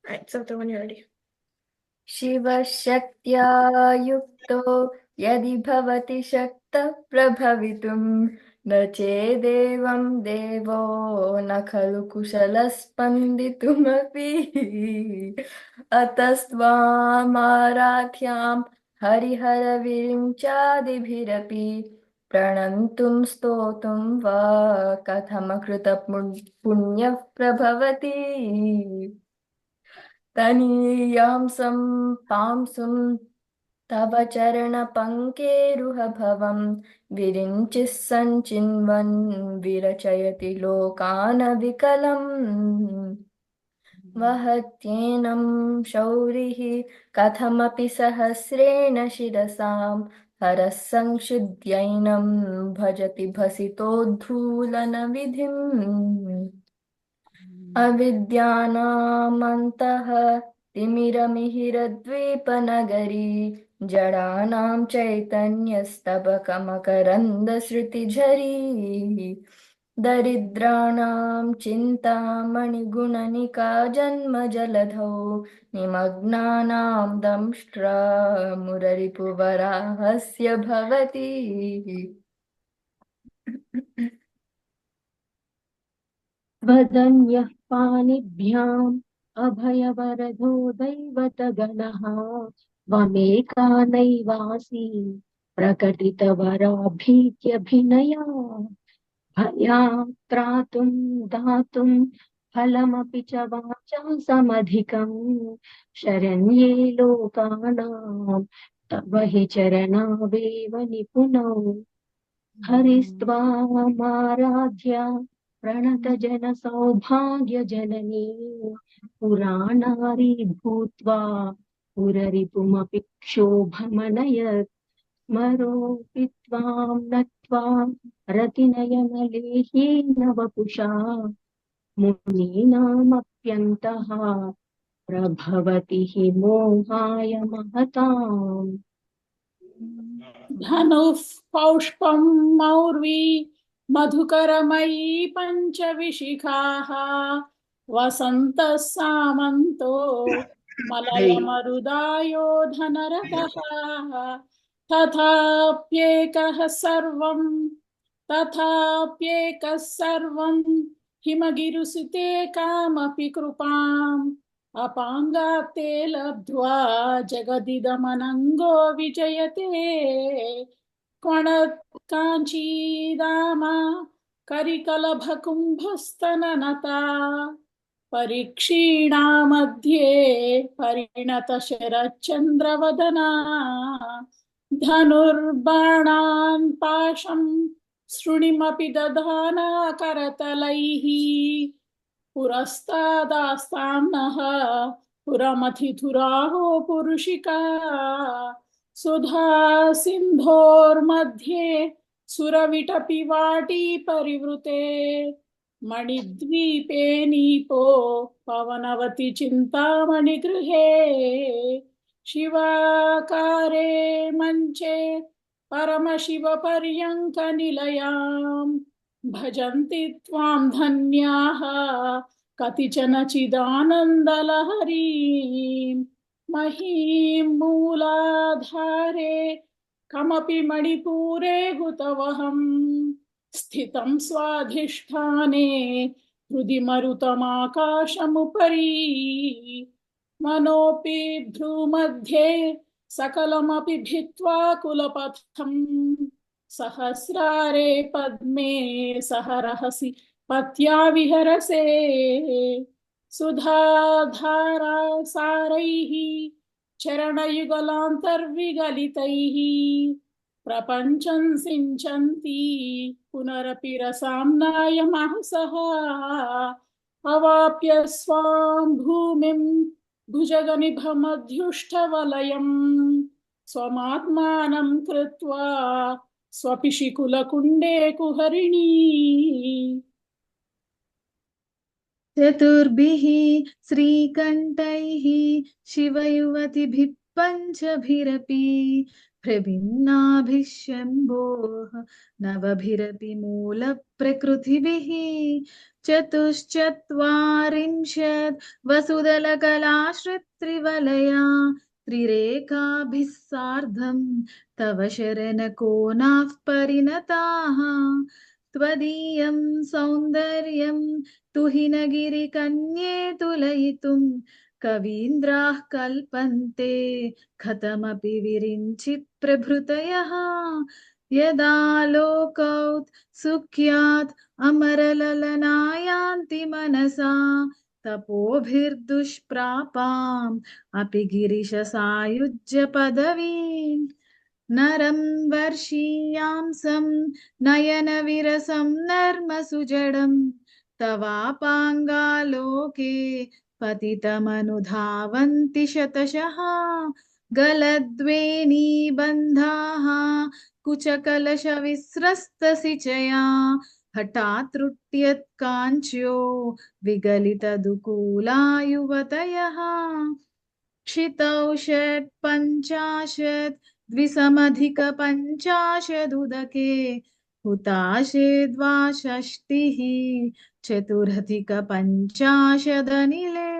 Alright, so when you're ready. शिवशक्त्या युक्तो यदि भवति शक्तः प्रभवितुं न चेदेवं देवो न खलु कुशलः स्पन्दितुमपि अतस्त्वामाराध्यां हरिहरविरिञ्चादिभिरपि प्रणन्तुं स्तोतुं वा कथमकृत पुण्यः प्रभवति तनीयां पांसुं तव चरणपङ्केरुहभवं विरिञ्चिः सञ्चिन्वन् विरचयति लोकानविकलम् वहत्येनं शौरिः कथमपि सहस्रेण शिरसां हरः संक्षुद्यैनं भजति भसितोद्धूलनविधिम् अविद्यानामन्तः तिमिरमिहिरद्वीपनगरी जडानां चैतन्यस्तबकमकरन्दश्रुतिझरी दरिद्राणां चिन्तामणिगुणनिका जन्मजलधौ निमग्नानां दंष्ट्रा मुररिपुवराहस्य भवति। वदन्यः पाणिभ्याम् अभयवरदो दैवतगणः त्वमेकानैवासि प्रकटितवराभीत्यभिनया भयात्रातुं दातुं फलमपि च वाचा समधिकम् शरण्ये लोकानां तव हि चरणावेव निपुणौ हरिस्त्वामाराध्य प्रणतजनसौभाग्यजननी पुराणारी भूत्वा पुररिपुमपि क्षोभमनयत् स्मरोऽपि त्वां नत्वा रतिनयनलेह्येन वपुषा मुनीनामप्यन्तः प्रभवति हि मोहाय महताम्। धनुः पौष्पं मौर्वी मधुकरमयी पञ्चविशिखाः वसन्तः सामन्तो मलयमरुदायो धनरथः तथाप्येकः सर्वं हिमगिरुसुते कामपि कृपाम् अपाङ्गात्ते लब्ध्वा जगदिदमनङ्गो विजयते काञ्चीदामा करिकलभकुम्भस्तननता परीक्षीणामध्ये परिणतशरच्चन्द्रवदना धनुर्बाणान् पाशं सृणिमपि दधाना करतलैः पुरस्तादास्तां नः पुरमथितुराहो पुरुषिका सुधा सिन्धोर्मध्ये सुरविटपि वाटी परिवृते मणिद्वीपे नीपो पवनवति चिन्तामणिगृहे शिवाकारे मञ्चे परमशिवपर्यङ्कनिलयाम् भजन्ति त्वां धन्याः कतिचन चिदानन्दलहरीं महीं मूलाधारे कमपि मणिपूरे हुतवहं स्थितं स्वाधिष्ठाने हृदि मरुतमाकाशमुपरि मनोऽपि भ्रूमध्ये सकलमपि भित्त्वा कुलपथम् सहस्रारे पद्मे सहरहसि पत्या विहरसे सुधाधारा सारैः चरणयुगलान्तर्विगलितैः प्रपञ्चं सिञ्चन्ति पुनरपि रसाम्नाय महसः अवाप्य स्वां भूमिं भुजगनिभमध्युष्टवलयम् स्वमात्मानं कृत्वा स्वपिशिकुलकुण्डे कुहरिणी चतुर्भिः श्रीकण्ठैः शिवयुवतिभिः पञ्चभिरपि प्रभिन्नाभिशम्भोः नवभिरपि मूलप्रकृतिभिः चतुश्चत्वारिंशत् वसुदलकलाश्रित्रिवलया त्रिरेखाभिः सार्धं तव शरणकोनाः परिणताः त्वदीयं सौन्दर्यं तुहिनगिरिकन्ये तुलयितुं कवीन्द्राः कल्पन्ते कथमपि विरिञ्चि प्रभृतयः यदालोकौत् सुख्यात् अमरललनायान्ति मनसा तपोभिर्दुष्प्रापाम् अपि गिरिशसायुज्य पदवीम् नरं वर्षीयांसं नयनविरसं नर्मसुजडं तवापाङ्गालोके पतितमनुधावन्ति शतशः गलद्वेणीबन्धाः कुचकलशविस्रस्तसिचया हठात् त्रुट्यत्काञ्च्यो विगलितदुकूला युवतयः क्षितौ षट्पञ्चाशत् द्विसमधिकपञ्चाशदुदके हुताशे द्वाषष्टिः चतुरधिकपञ्चाशदनिले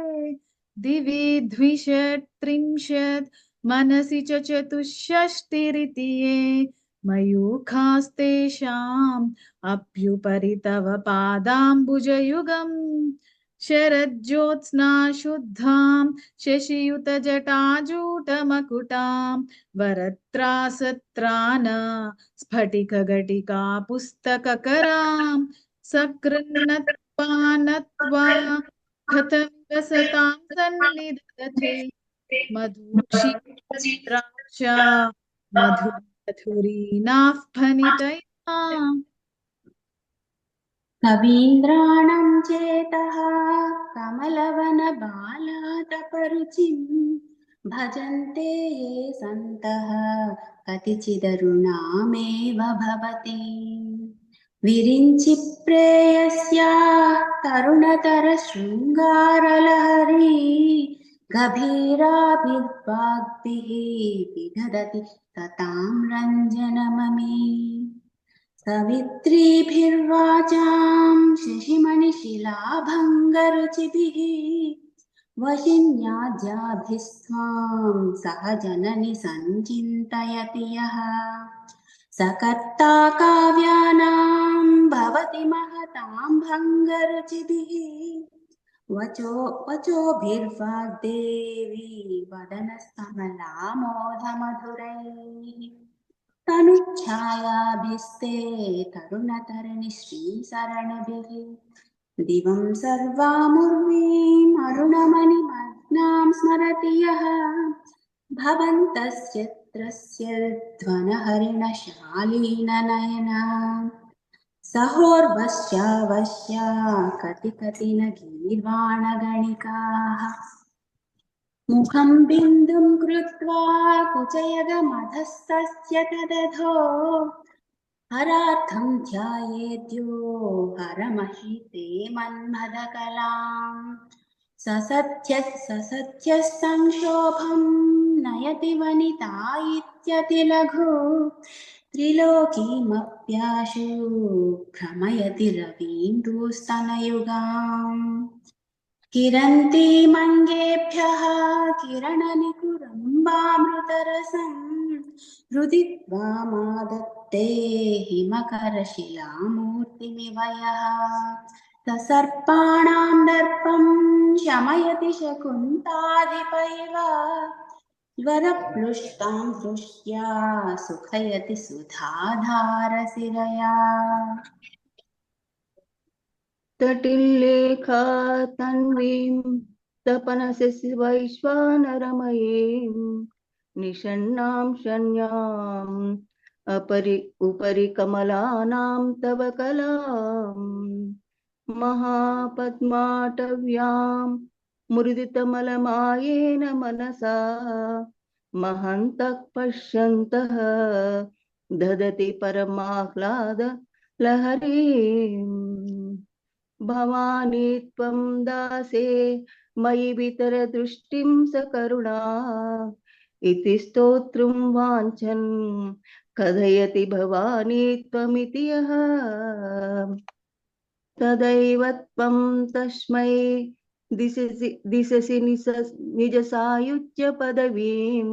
दिवि द्विषट्त्रिंशत् मनसि च चतुष्षष्टिरिति ये मयूखास्तेषाम् अप्युपरि तव पादाम्बुजयुगम् शरज्योत्स्ना शुद्धां शशियुतजटाजूटमकुटां वरत्रासत्रान स्फटिकघटिका पुस्तककरां सकृन्नत्वा नत्वा कथमिव सतां सन्निदधते मधुक्षीराक्षा मधुरीनाः फणितया कवीन्द्राणां चेतः कमलवनबालातपरुचिं भजन्ते ये सन्तः कतिचिदरुणामेव भवति विरिञ्चि प्रेयस्या तरुणतरशृङ्गारलहरी गभीराभिर्वाग्भिः विदधति ततां रञ्जनममी सवित्रीभिर्वाचां शशिमणिशिलाभङ्गरुचिभिः वशिन्याज्याभिस्त्वां सह जननि सञ्चिन्तयति यः सकर्ता काव्यानां भवति महतां भङ्गरुचिभिः वचोभिर्वाग्देवी वदनस्तमलामोदमधुरैः तनुच्छायाभिस्ते तरुणतरणि श्रीसरणिभिः दिवं सर्वामुर्वीम् अरुणमणिमग्नां स्मरति यः भवन्तस्यत्रस्य ध्वनहरिणशालीननयना सहोर्वश्यावश्या कतिकतिन गीर्वाणगणिकाः मुखं बिन्दुं कृत्वा कुचयगमधस्तस्य तदधो हरार्थं ध्यायेद्यो हरमहिते मन्मदकलां ससत्यः संक्षोभं नयति वनिता इत्यतिलघु त्रिलोकीमप्याशु भ्रमयति रवीन्द्रोस्तनयुगाम् किरन्तीमङ्गेभ्यः किरणनिकुरम्बामृतरसं हृदि त्वामादत्ते हिमकरशिलामूर्तिमिव यः ससर्पाणां दर्पं शमयति शकुन्ताधिप इव ज्वरप्लुष्टां दृष्ट्या सुखयति सुधाधारसिरया तटिल्लेखा तन्वीं तपनसि वैश्वानरमयीं निषण्णां शन्याम् उपरि कमलानां तव कलां महापद्माटव्यां मुदितमलमायेन मनसा महन्तः पश्यन्तः ददति परमाह्लाद लहरीम् भवानी त्वं दासे मयि वितर दृष्टिं सकरुणा इति स्तोत्रं वाञ्छन् कथयति भवानी त्वमिति यः तदैव त्वं तस्मै दिशसि निजसायुज्य पदवीं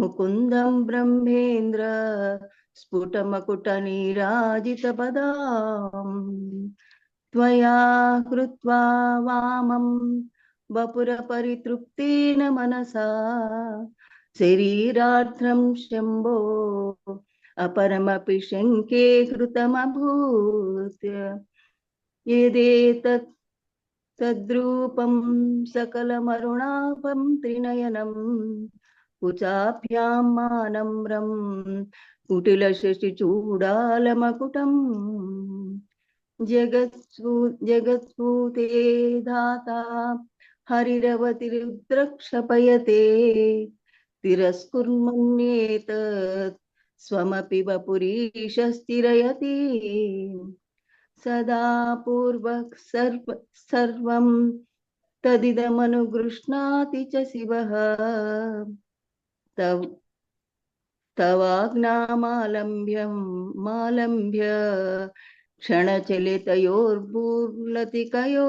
मुकुन्दं ब्रह्मेन्द्र स्फुटमकुटनीराजितपदाम् त्वया कृत्वा वामं वपुरपरितृप्तेन मनसा शरीरार्थं शम्भो अपरमपि शङ्के कृतमभूत् यदेतत् तद्रूपं सकलमरुणाभं त्रिनयनं कुचाभ्यां मानम्रं कुटिलशशिचूडालमकुटम् जगत्सूते धाता हरिरवतिरुद्रक्षपयते तिरस्कुर्मन्येतत् स्वमपि वपुरीशस्तिरयति सदा पूर्वः सर्वं तदिदमनुगृह्णाति च शिवः तवाज्ञामालम्ब्य क्षणचलितयोर्बुर्लतिकयो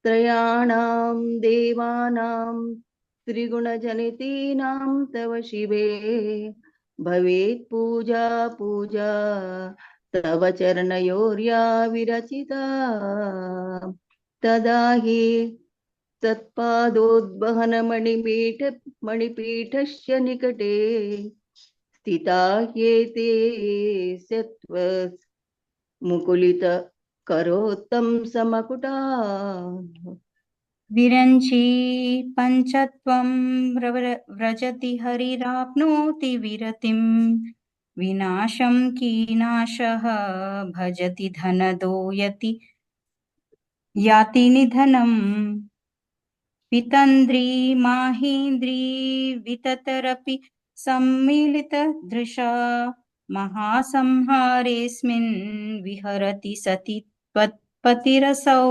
त्रयाणां देवानां त्रिगुणजनितीनां तव शिवे भवेत् पूजा तव चरणयोर्या विरचिता तदा हि मणिपीठस्य निकटे स्थिता ह्येते मुकुलित करोत्तं समकुटा विरञ्ची पञ्चत्वं व्रजति हरिराप्नोति विरतिं विनाशं कीनाशः भजति धनदो याति निधनम् पितन्द्री माहेन्द्री विततरपि सम्मिलितदृशा महासंहारेऽस्मिन् विहरति सति त्वत्पतिरसौ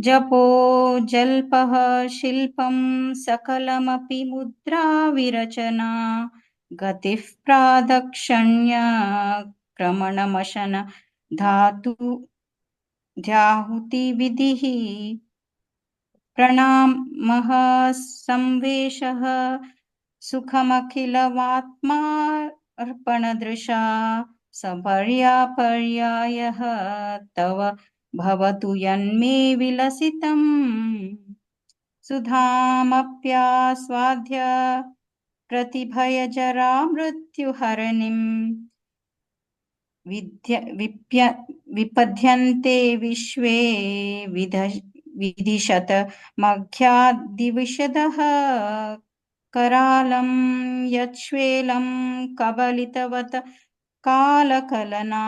जपो जल्पः शिल्पं सकलमपि मुद्रा विरचना गतिः प्रादक्षण्य क्रमणमशन ध्याहुतिविधिः प्रणामः संवेशः सुखमखिलवात्मार्पणदृशा सपर्यायः तव भवतु यन्मे विलसितम् सुधामप्यास्वाद्य प्रतिभयजरा मृत्युहरणिम् विपद्यन्ते विश्वे विदिशत मघ्यादिविशदः करालं यच्छ्वेलं कबलितवत कालकलना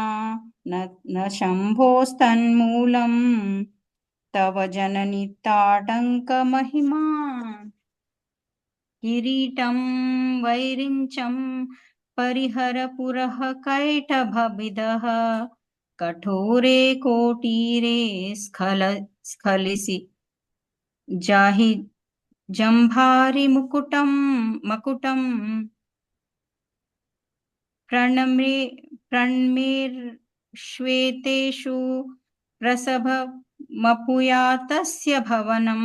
न शम्भोस्तन्मूलं तव जननि ताटङ्कमहिमा किरीटं वैरिञ्चं परिहर पुरः कैटभविदः कठोरे कोटीरे स्खलिसि जाहि जम्भारि मकुटं प्रणमेर्श्वेतेषु प्रसभमपुयातस्य भवनं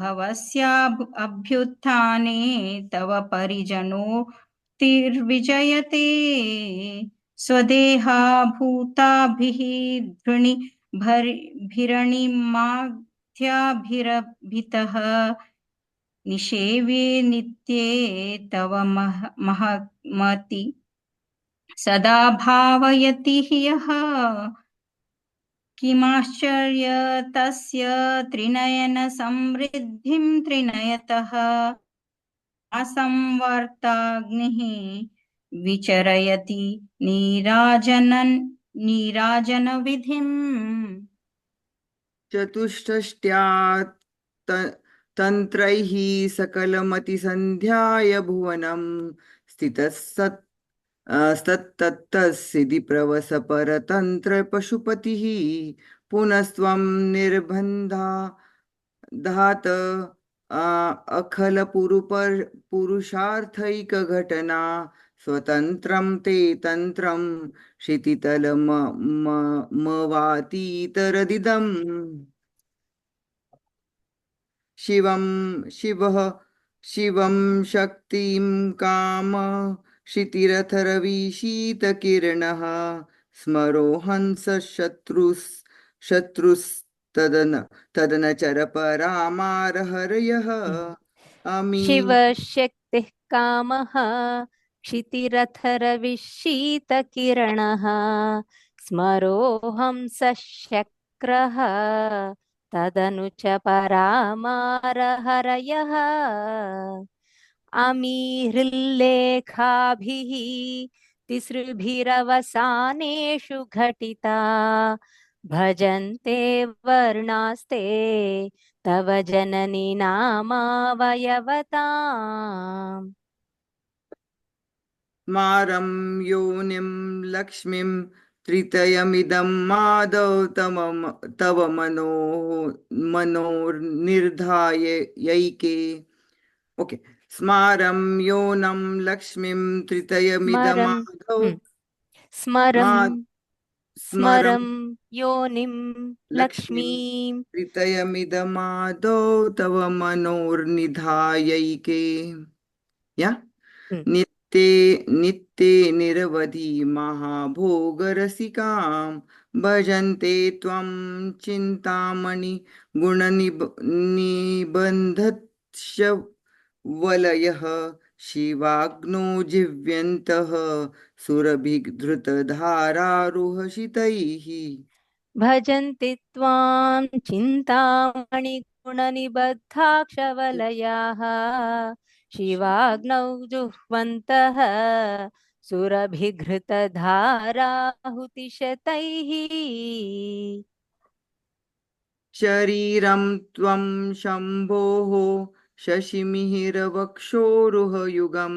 भवस्याभ्युत्थाने तव परिजनो तिर्विजयते स्वदेहा भूताभिः धृणिभिरणिमाध्याभिरभितः निषेव्ये नित्ये तव महमति सदा भावयति ह्यः किमाश्चर्य तस्य त्रिनयन समृद्धिं त्रिनयतः असंवर्ताग्निः विचरयति नीराजन विधिम् चतुष्षष्ट्या तन्त्रैः सकलमतिसन्ध्याय भुवनं स्थितस्तत्तत्सिद्धि प्रवस परतन्त्र पशुपतिः पुनस्त्वं निर्बन्धात् पुरुषार्थैकघटना स्वतन्त्रं ते तन्त्रं क्षितितलमवातीतरदिदम् शिवं शक्तिं काम क्षितिरथरविशीतकिरणः स्मरोऽहंस तदनचर परामारहरयः अमी शिवशक्तिः कामः क्षितिरथरविशीतकिरणः स्मरोऽहं सशक्रः तदनु च परामारहरयः अमीहृल्लेखाभिः तिसृभिरवसानेषु घटिता भजन्ते वर्णास्ते तव जननी नामावयवताम् स्मारं योनिं लक्ष्मीं त्रितयमिदं माधव तव मनोर्निर्धाय यैके ओके स्मारं योनं लक्ष्मीं त्रितयमिदमाधव स्मरं योनिं लक्ष्मीं लक्ष्मीं त्रितयमिदमादौ तव मनोर्निधायैके या नित्ये निरवधि महाभोगरसिकां भजन्ते त्वं चिन्तामणि गुणनिबन्धश्च शिवाग्नो जिव्यन्तः सुरभिधृतधारारुहसितैः भजन्ति त्वां चिन्तामणिगुणनिबद्धाक्षवलयाः शिवाग्नौ जुह्वन्तः सुरभिघृतधाराहुतिशतैः शरीरं त्वं शम्भोः शशिमिहिरवक्षोरुहयुगं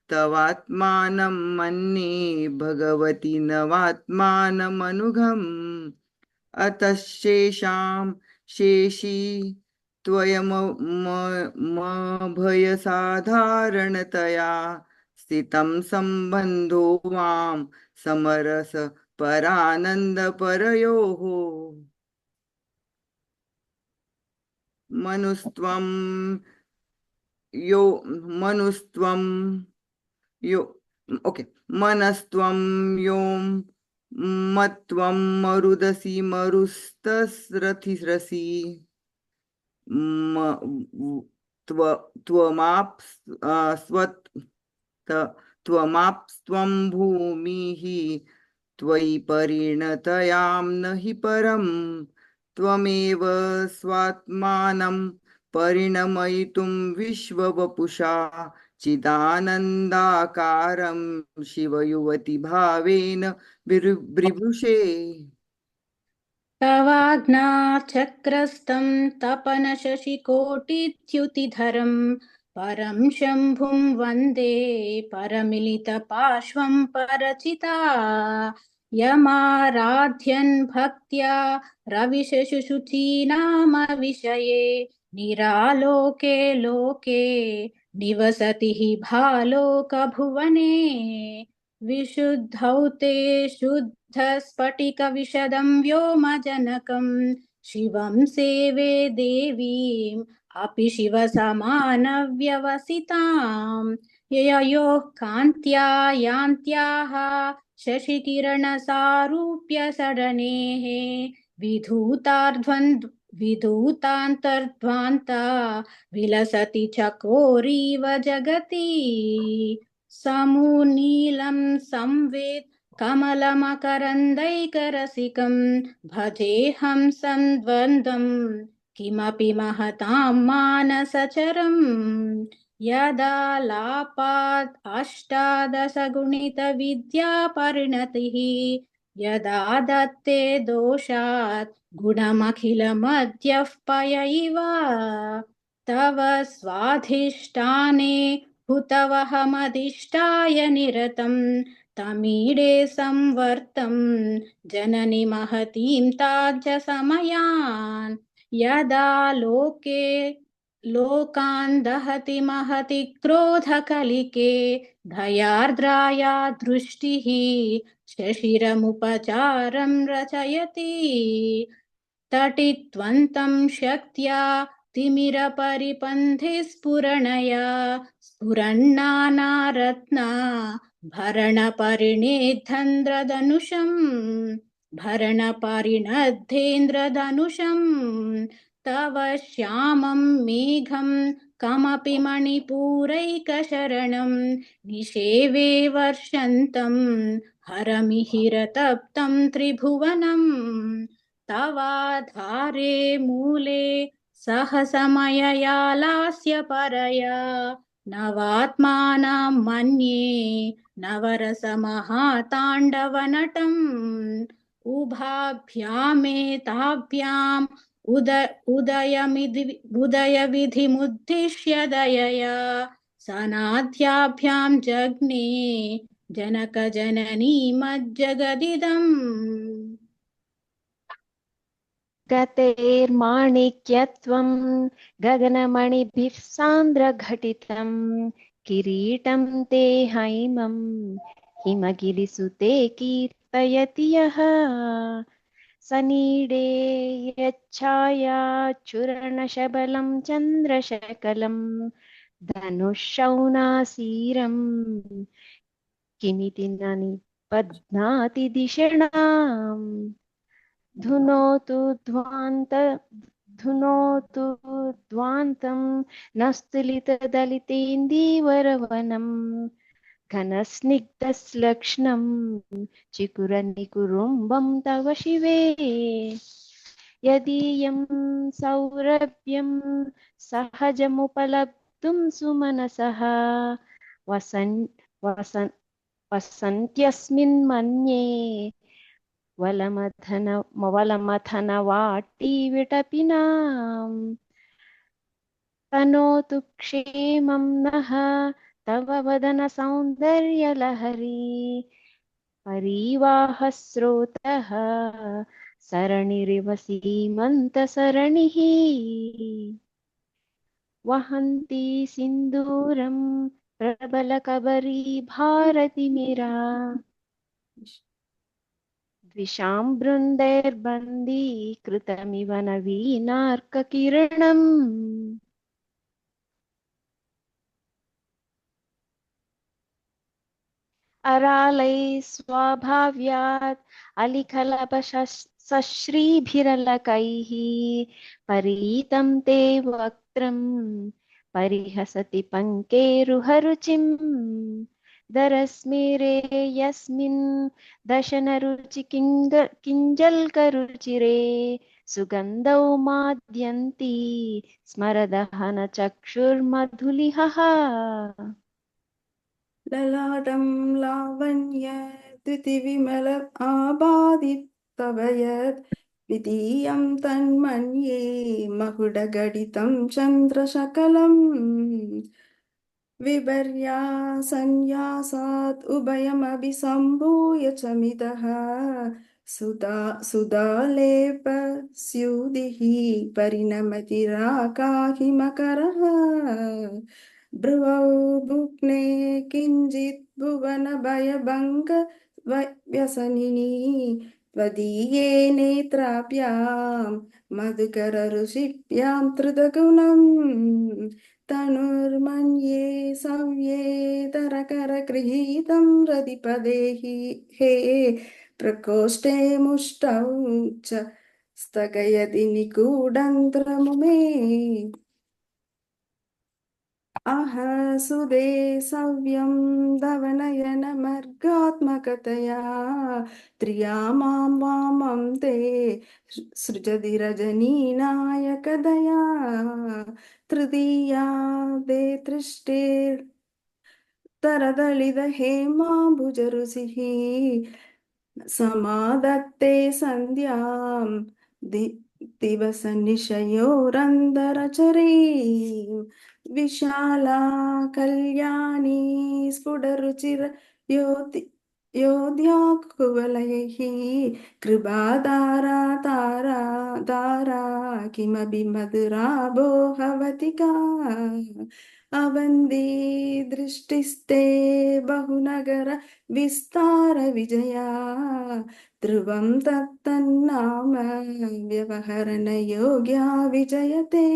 तवात्मानं मन्ये भगवति नवात्मानमनुघम् अतश्शेषां शेषी त्वयमभयसाधारणतया स्थितं सम्बन्धो वां समरस परानन्दपरयोः मनुस्त्वं मनस्त्वं यों मत्त्वं मरुदसि मरुस्तस्रथिरसि त्वमाप्स्त्वं भूमिः त्वयि परिणतयां न हि परं त्वमेव स्वात्मानं परिणमयितुं विश्ववपुषा चिदानन्दाकारं शिवयुवति भावेन बिभृषे तवाज्ञाचक्रस्तं तपनशशिकोटिद्युतिधरं परं शम्भुं वन्दे परमिलितपार्श्वं परचिता यमाराध्यन् भक्त्या रविशशुचीनामविषये निरालोके लोके निवसति हि भालोकभुवने विशुद्धौ ते शुद्धस्फटिकविशदं व्योमजनकं शिवं सेवे देवीम् अपि शिवसमानव्यवसितां ययोः कान्त्या यान्त्याः शशिकिरणसारूप्य सडनेः विधूतान्तर्ध्वान्ता विलसति चकोरीव जगति समूनीलं संवेद कमलमकरन्दैकरसिकं भजेऽहं संद्वन्द्वं किमपि महतां मानसचरं यदा लापात् अष्टादशगुणितविद्यापरिणतिः यदा दत्ते दोषात् गुणमखिलमद्यः पय इव तव स्वाधिष्ठाने हुतवहमधिष्ठाय निरतं तमीडे संवर्तं जननि महतीं ताज्यसमयान् यदा लोके लोकान् दहति महति क्रोधकलिके दयार्द्राया दृष्टिः शशिरमुपचारं रचयति तटित्वन्तं शक्त्या तिमिरपरिपन्थिस्फुरणया स्फुरन्नानारत्ना भरणपरिणेद्धेन्द्रधनुषम् तव श्यामं मेघं कमपि मणिपूरैकशरणं निषेवे वर्षन्तं हरमिहिरतप्तं त्रिभुवनम् तवाधारे मूले सहसमयया लास्य परया नवात्मानं मन्ये नवरसमहाताण्डवनटम् उभाभ्यामेताभ्याम् उदयविधिमुद्दिश्य दयया सनाद्याभ्यां जग्ने जनकजननी मज्जगदिदम् गतेर्माणिक्यत्वं गगनमणिभिः सान्द्रघटितं किरीटं ते हैमं हिमगिरिसुते कीर्तयति यः सनीडे यच्छाया चूर्णशबलं चन्द्रशकलं धनुःशौनासीरं किमिति न निबध्नाति दिशणाम् धुनोतु ध्वान्तं नस्तुलितदलितेन्दीवरवनं घनस्निग्धश्लक्ष्णं चिकुरनिकुरुम्बं तव शिवे यदीयं सौरभ्यं सहजमुपलब्धुं सुमनसः वसन्त्यस्मिन् मन्ये वलमथनवाटी विटपिनाम् तनोतु क्षेमं नः तव वदन सौन्दर्यलहरी परिवाहस्रोतः सरणिरिव सीमन्तसरणिः वहन्ती सिन्दूरं प्रबलकबरी भारतिमिरा द्विषां बृन्दैर्बन्धीकृतमिव नवीनार्ककिरणम् अरालैः स्वाभाव्यात् अलिखलपश्रीभिरलकैः परीतं ते वक्त्रं परिहसति पङ्केरुहरुचिम् दरस्मेरे यस्मिन् दशनरुचि किञ्जल्करुचिरे सुगन्धौ माद्यन्ती स्मरदहन चक्षुर्मधुलिहः ललाटं लावण्य द्युतिविमल आबादितवयत् द्वितीयं तन्मन्ये मकुटगडितं चन्द्रशकलम् विपर्यासन्यासात् उभयमभिसम्भूय च मितः सुधालेपस्युदिः परिणमतिराकाहिमकरः भ्रुवौ भुग्ने किञ्चित् भुवनभयभङ्ग व्यसनिनी त्वदीये नेत्राभ्यां मधुकरऋषिभ्यां त्रिदगुणम् तनुर्मन्ये सव्ये तरकरगृहीतं रतिपदे हे प्रकोष्ठे मुष्टौ च स्थगयति निगूढन्त्रमुमे अह सुदे सव्यं धवनयनमर्गात्मकतया त्रिया मां वामं ते सृजति रजनीनायकदया तृतीया दे तृष्टेर्तरदलित हेमाम्बुजरुचिः समादत्ते सन्ध्यां दिवसनिशयोरन्दरचरी विशाला कल्याणी स्फुटरुचिरयोति योऽध्याकुवलयैः कृपादारा तारा तारा किमपि मधुराभो भवतिका अवन्दी दृष्टिस्ते बहुनगर विस्तार विजया ध्रुवं तत्तन्नाम व्यवहरणयोग्या विजयते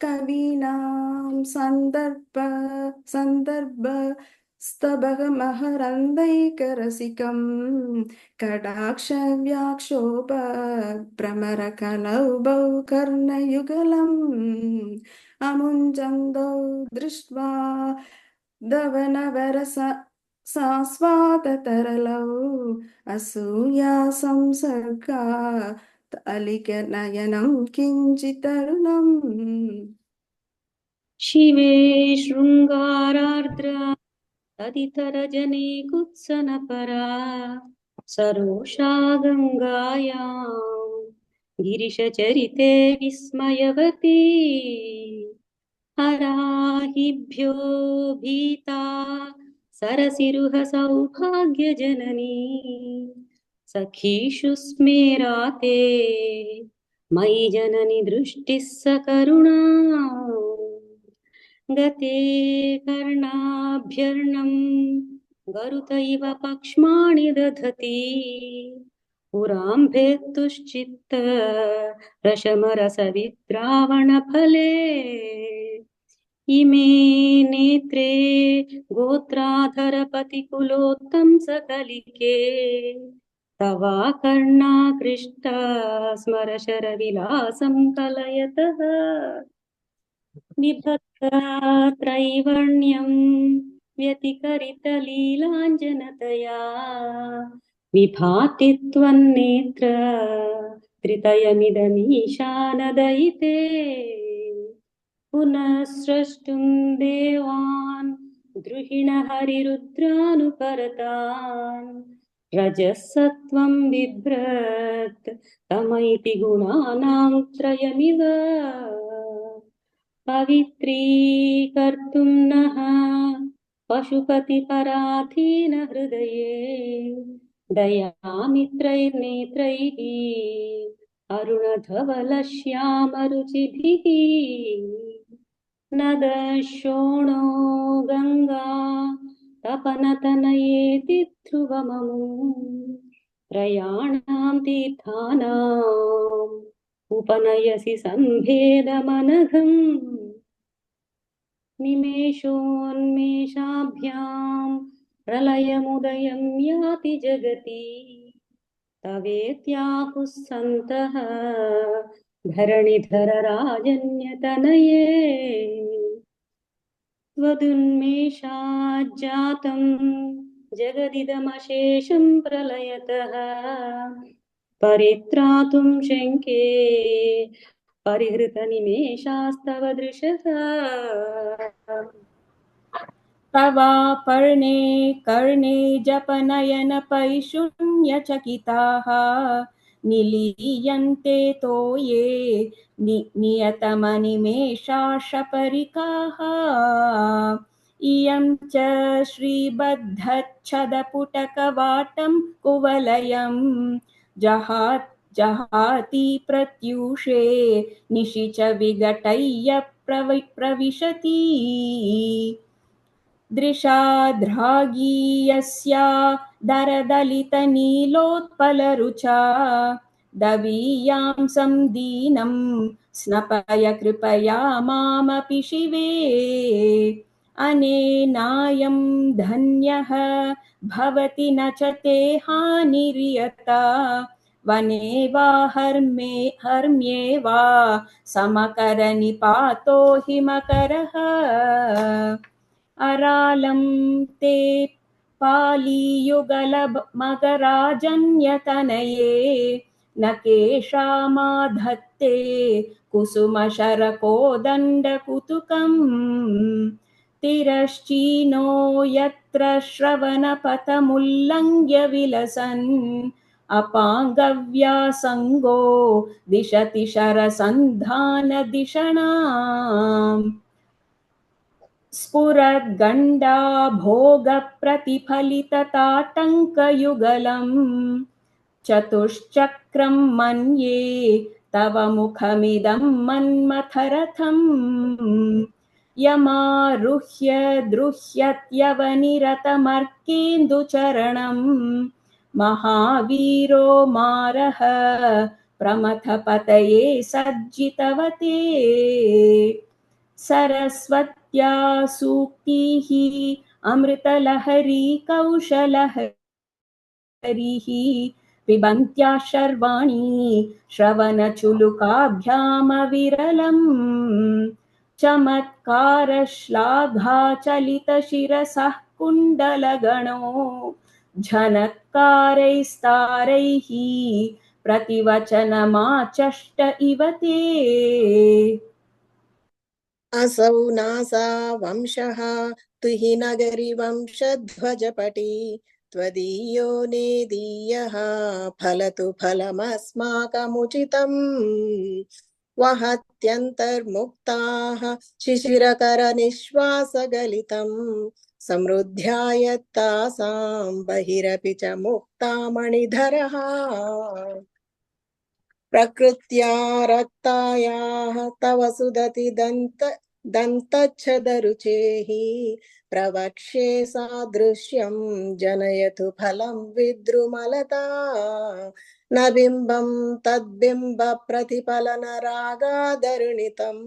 कवीनां सन्दर्भ स्तबकमहरन्दैकरसिकं कटाक्षव्याक्षोभ भ्रमरकलौभौ कर्णयुगलम् अमुञ्चन्दौ दृष्ट्वा धवनवरस सास्वादतरलौ असूया संसर्गा अलिकनयनं किञ्चितरुणम् शिवे शृङ्गारार्द्रा तदितरजने कुत्सनपरा सरोषा गङ्गायां गिरिशचरिते विस्मयवती हराहिभ्यो भीता सरसिरुह सौभाग्यजननी सखीषु स्मेराते मयि जननि दृष्टिः सकरुणा गते कर्णाभ्यर्णं गरुत इव पक्ष्माणि दधति पुराम्भेत्तुश्चित्त रशमरसविद्रावणफले इमे नेत्रे गोत्राधरपतिकुलोत्तं सकलिके तवा कर्णाकृष्टा स्मरशरविलासं कलयतः विभक्त्रैवर्ण्यं व्यतिकरितलीलाञ्जनतया विभाति त्वन्नेत्र त्रितयमिदमीशानदयिते पुनः स्रष्टुं देवान् द्रुहिणहरिरुद्रानुपरतान् रजः सत्त्वं बिभ्रत् तमैति गुणानां त्रयमिव पवित्रीकर्तुं नः पशुपतिपराधीन हृदये दयामित्रैर्नेत्रैः अरुणधवलश्यामरुचिभिः न दशोणो गङ्गा तपनतनयेति ध्रुवममु त्रयाणां तीर्थानाम् उपनयसि सम्भेदमनघम् निमेषोन्मेषाभ्यां प्रलयमुदयं याति जगति तवेत्याहुः सन्तः धरणिधरराजन्यतनये त्वदुन्मेषाज्जातं जगदिदमशेषं प्रलयतः परित्रातुं शङ्के परिहृतनिमेषास्तव दृशः तवापर्णे कर्णे जपनयनपैशून्यचकिताः निलीयन्ते तोये नियतमनिमेषाशपरिकाः इयं च श्रीबद्धच्छदपुटकवाटं कुवलयं जहाति प्रत्यूषे निशिच विघटय्य प्रविशति दृशाद्रागीयस्या दरदलितनीलोत्पलरुचा दवीयां संदीनं स्नपय कृपया मामपि शिवे अनेनायं धन्यः भवति न च ते हानिर्यता वने वा हर्म्ये वा समकरनिपातो हिमकरः अरालं ते पालीयुगलमगराजन्यतनये न केशामाधत्ते कुसुमशरकोदण्डकुतुकम् तिरश्चीनो यत्र श्रवणपथमुल्लङ्घ्य विलसन् अपाङ्गव्यासङ्गो दिशति शरसन्धानदिषणाम् स्फुरद्गण्डा भोगप्रतिफलितताटङ्कयुगलम् चतुश्चक्रं मन्ये तव मुखमिदं मन्मथरथम् यमारुह्य द्रुह्यत्यवनिरतमर्केन्दुचरणम् महावीरो मारः प्रमथपतये सज्जितवते सरस्वत्या सूक्तिः अमृतलहरी कौशलहरिः पिबन्त्या शर्वाणि श्रवणचुलुकाभ्यामविरलम् चमत्कारश्लाघाचलितशिरसः कुण्डलगणो झनत्कारैस्तारैः प्रतिवचनमाचष्ट इव ते असौ नासा वंशः तुहिनगरि वंशध्वजपटी त्वदीयो नेदीयः फलतु फलमस्माकमुचितम् वहत्यन्तर्मुक्ताः शिशिरकरनिश्वासगलितम् समृद्ध्यायत्तासां बहिरपि च मुक्तामणिधरः प्रकृत्या रक्तायाः तव सुदति दन्तच्छदरुचेः प्रवक्ष्ये सादृश्यं जनयतु फलं विद्रुमलता न बिम्बं तद्बिम्ब प्रतिफलन रागादरुणितं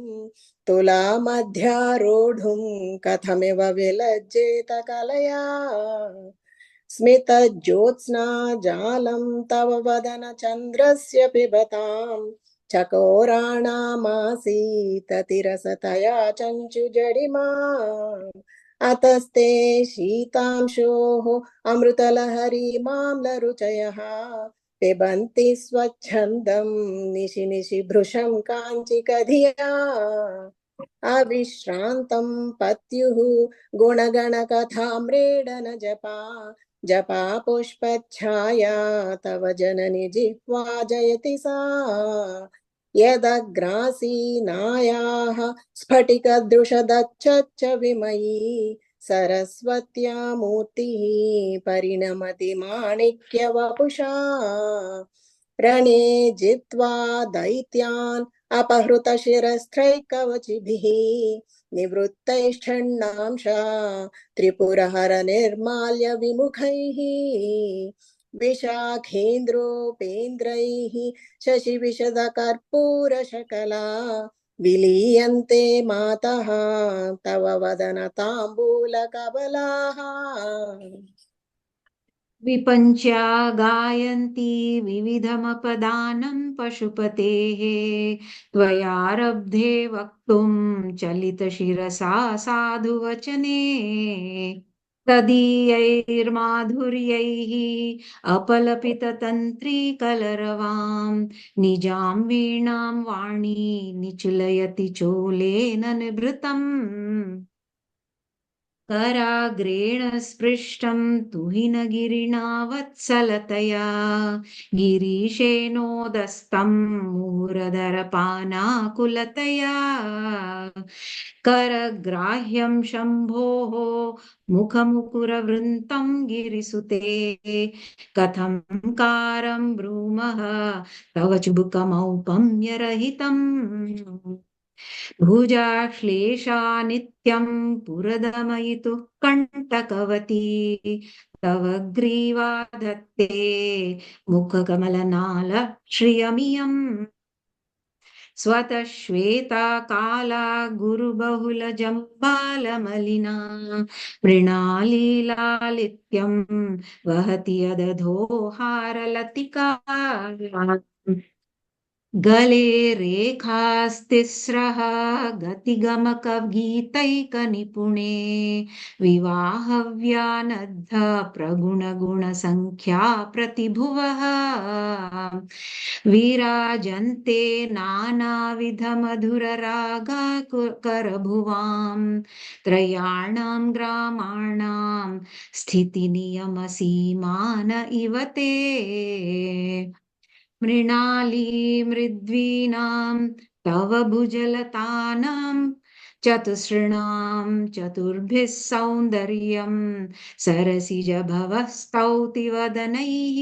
तुलामध्यारोढुं कथमिव विलज्जेत कलया स्मितज्योत्स्ना जालं तव वदन चन्द्रस्य पिबतां चकोराणामासीततिरसतया चञ्चुजडिमा अतस्ते शीतांशोः अमृतलहरी माम्लरुचयः पिबन्ति स्वच्छन्दं निशि निशि भृशं काञ्चिकधिया अविश्रान्तं पत्युः गुणगणकथाम्रेडन जपा पुष्पच्छाया तव जननि जिह्वा जयति सा यदग्रासीनायाः स्फटिकदृशदच्च विमयी सरस्वत्या मूर्तिः परिणमति माणिक्यवपुषा रणे जित्वा दैत्यान् अपहृतशिरस्त्रैकवचिभिः निवृत्तैश्छन्नांशा त्रिपुरहर निर्माल्य विमुखैः विशाखेन्द्रोपेन्द्रैः शशिविशदकर्पूरशकला विलीयन्ते मातः तव वदन ताम्बूलकबलाः विपञ्च्या गायन्ति विविधमपदानं पशुपतेः त्वयारब्धे वक्तुं चलितशिरसा साधुवचने तदीयैर्माधुर्यैः अपलपिततन्त्रीकलरवां निजां वीणां वाणी निचुलयति चोलेन निभृतम् कराग्रेण स्पृष्टं तुहिनगिरिणा वत्सलतया गिरीशेनोदस्तं मूरधरपानाकुलतया करग्राह्यं शम्भोः मुखमुकुरवृन्तं गिरिसुते कथं कारं ब्रूमः तव चुबुकमौपम्यरहितम् भुजाश्लेषा नित्यं पुरदमयितुः कण्टकवती तव ग्रीवा धत्ते मुखकमलनाल श्रियमियम् स्वतः श्वेता काला गुरुबहुलजम्बालमलिना मृणालीलालित्यं वहति यदधोहारलतिका गले रेखास्तिस्रः गतिगमकगीतैकनिपुणे विवाहव्यानद्ध प्रगुणगुणसङ्ख्या प्रतिभुवः विराजन्ते नानाविधमधुररागाकरभुवां त्रयाणां ग्रामाणां स्थितिनियमसीमान इव ते मृणाली मृद्वीनां तव भुजलतानां चतुसृणां चतुर्भिः सौन्दर्यं सरसिजभवः स्तौति वदनैः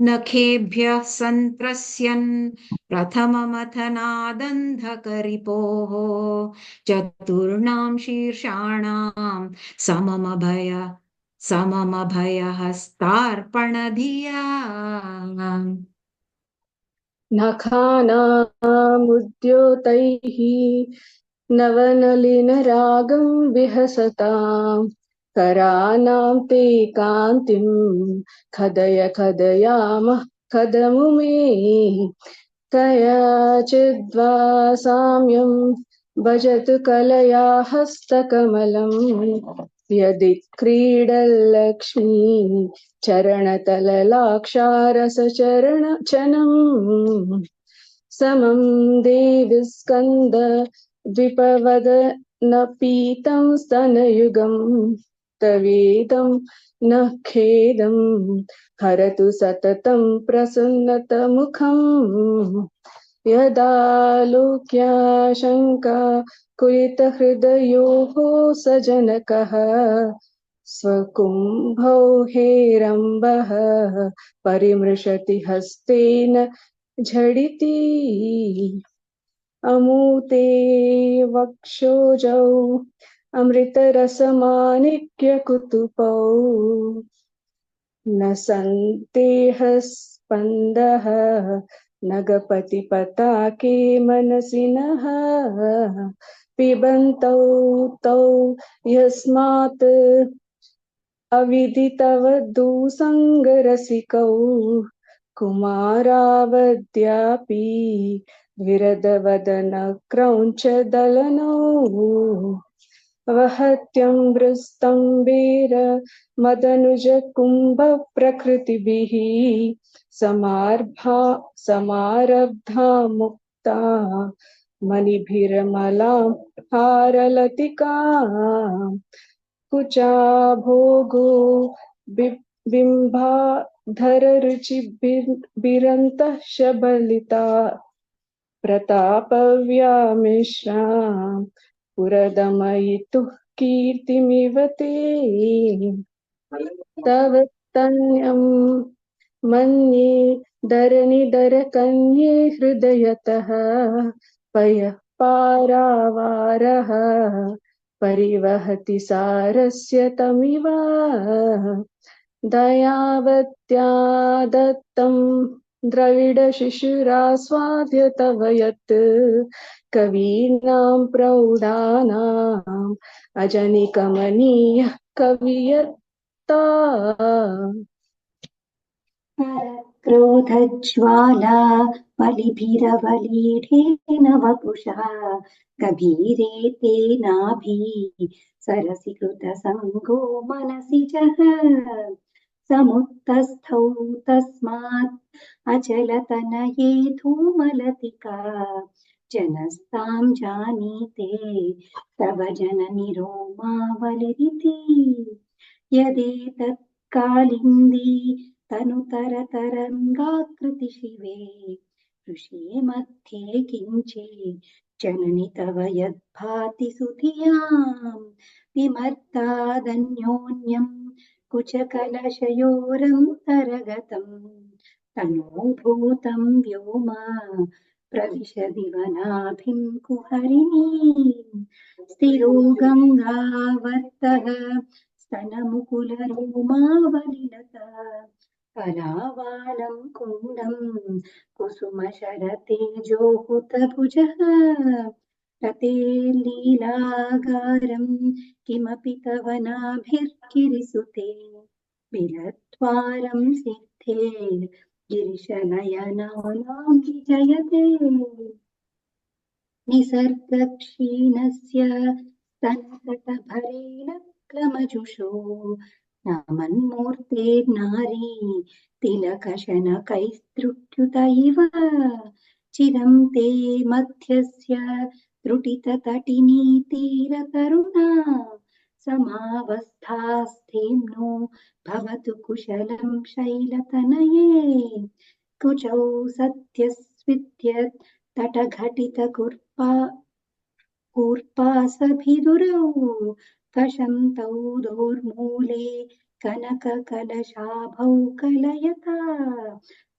नखेभ्यः सन्त्रस्यन् प्रथममथनादन्धकरिपोः चतुर्णां शीर्षाणां सममभयहस्तार्पणधिया नखानामुद्योतैः नवनलिनरागं विहसतां कराणां ते कान्तिं खदय खदयामः खदमुमे कयाचिद्वा साम्यं भजतु कलया हस्तकमलं यदि क्रीडल्लक्ष्मी चरणतललाक्षारसचरणचनं समं देवि स्कन्द द्विपवदनपीतं स्तनयुगं तवेदं न खेदं हरतु सततं प्रसन्नतमुखं यदा लोक्याशङ्का कुलितहृदयोः सजनकः स्वकुम्भौ हेरम्बः परिमृशति हस्तेन झटिति अमूते वक्षोजौ अमृतरसमाणिक्यकुतुपौ न सन्देहस्पन्दः नगपतिपताके मनसि नः पिबन्तौ तौ यस्मात् अविदितवधूसङ्गरसिकौ कुमारावद्यापि विरदवदन क्रौञ्चदलनौ वहत्यं वृस्तम्बेर मदनुज कुम्भप्रकृतिभिः समारब्धा मुक्ता मणिभिरमलां हारलतिका कुचा भोगो बिम्बाधररुचिभिरन्तः शबलिता प्रतापव्यामिश्रां पुरदमयितुः कीर्तिमिव ते तव तन्यं मन्ये धरणिधरकन्ये हृदयतः पयः पारावारः परिवहति सारस्य तमिव दयावत्या दत्तं द्रविडशिशुरास्वाद्य तव यत् कवीनां प्रौढानाम् अजनिकमनीयः कवियत्ता क्रोधज्वाला बलिभिरवलीढेन वपुषा गभीरे तेनाभि सरसीकृतसङ्गो मनसि जः समुत्तस्थौ तस्मात् अचलतनये धूमलतिका जनस्तां जानीते तव जननि रोमावलिरिति यदेतत् कालिन्दी तनुतरतरङ्गाकृति शिवे ऋषे मध्ये किञ्चित् जननि तव यद्भाति सुधियां विमर्तादन्योन्यं कुचकलशयोरन्तरगतं तनूभूतं व्योम प्रविशदि वनाभिं कुहरिणीं स्थिरो गङ्गावर्तः स्तनमुकुलरोमावलिलता कलावालं कुण्डं कुसुमशरतेजोहुतभुजः रतेर्लीलागारं किमपि तव नाभिर्गिरिसुते बिलद्वारं सिद्धेर्गिरिशनयनानां विजयते निसर्गक्षीणस्य स्तनतटभरेण क्रमजुषो नमन्मूर्तेर्नारी तिलकशनकैस्त्रुट्युत इव चिरं ते मध्यस्य त्रुटिततटिनी तीरतरुणा समावस्थास्थेम्नो भवतु कुशलं शैलतनये कुचौ सत्यस्विद्यत् तटघटितकुर्पा कूर्पासभिदुरौ कषं तौ दोर्मूले कनककलशाभौ कलयता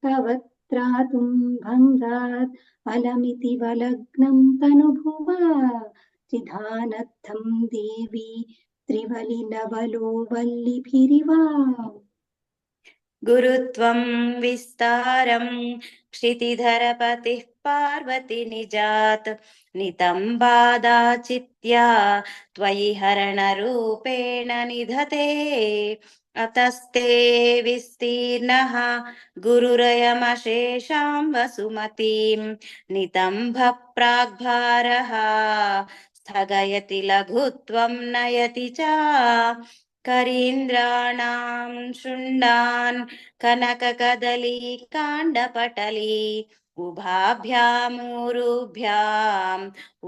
तव त्रातुं भङ्गात् अलमिति वलग्नं तनुभुवा चिधानद्धं देवी त्रिवलिलवलो वल्लिभिरिवा गुरुत्वं विस्तारं क्षितिधरपतिः पार्वती निजात् नितम्बादाचित्या त्वयि हरणरूपेण निधते अतस्ते विस्तीर्णः गुरुरयमशेषां वसुमतीं नितम्भः प्राग्भारः स्थगयति लघुत्वं नयति च करीन्द्राणां शुण्डान् कनककदलीकाण्डपटली उभाभ्यामूरुभ्याम्